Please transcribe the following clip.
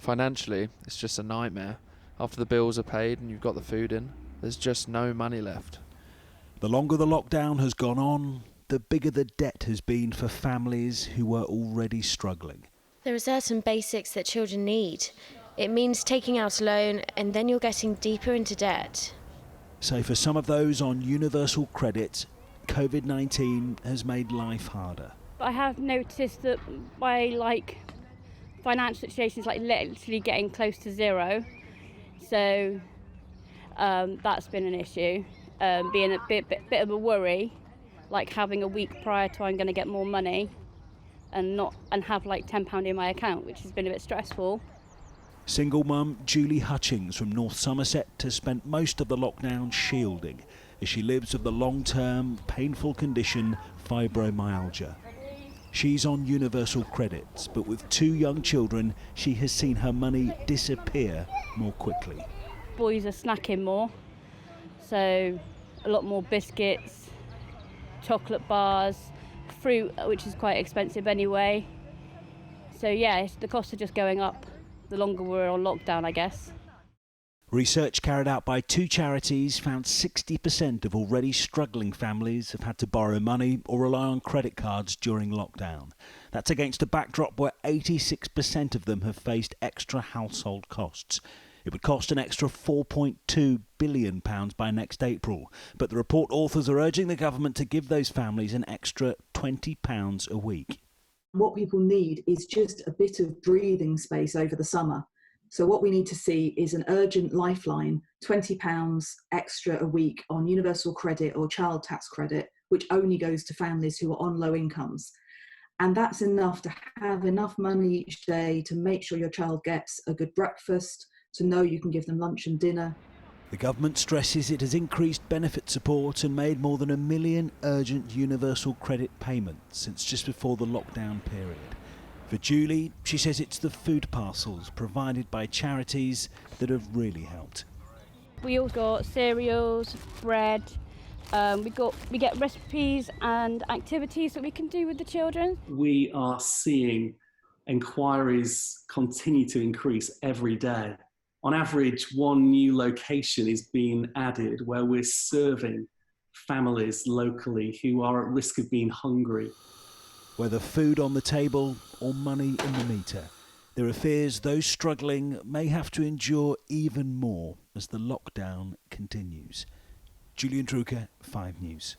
Financially, it's just a nightmare. After the bills are paid and you've got the food in, there's just no money left. The longer the lockdown has gone on, the bigger the debt has been for families who were already struggling. There are certain basics that children need. It means taking out a loan and then you're getting deeper into debt. So for some of those on universal credit, COVID-19 has made life harder. I have noticed that my financial situation is literally getting close to zero. So that's been an issue, being a bit of a worry, like having a week prior to I'm going to get more money and have like £10 in my account, which has been a bit stressful. Single mum Julie Hutchings from North Somerset has spent most of the lockdown shielding as she lives with the long-term, painful condition fibromyalgia. She's on universal credit, but with 2 young children, she has seen her money disappear more quickly. Boys are snacking more, so a lot more biscuits, chocolate bars, fruit, which is quite expensive anyway. So yeah, the costs are just going up the longer we're on lockdown, I guess. Research carried out by 2 charities found 60% of already struggling families have had to borrow money or rely on credit cards during lockdown. That's against a backdrop where 86% of them have faced extra household costs. It would cost an extra £4.2 billion by next April. But the report authors are urging the government to give those families an extra £20 a week. What people need is just a bit of breathing space over the summer. So what we need to see is an urgent lifeline, £20 extra a week on universal credit or child tax credit, which only goes to families who are on low incomes. And that's enough to have enough money each day to make sure your child gets a good breakfast, to know you can give them lunch and dinner. The government stresses it has increased benefit support and made more than 1 million urgent universal credit payments since just before the lockdown period. For Julie, she says it's the food parcels provided by charities that have really helped. We also got cereals, bread. We get recipes and activities that we can do with the children. We are seeing enquiries continue to increase every day. On average, 1 new location is being added where we're serving families locally who are at risk of being hungry. Whether food on the table or money in the meter, there are fears those struggling may have to endure even more as the lockdown continues. Julian Drucker, 5 News.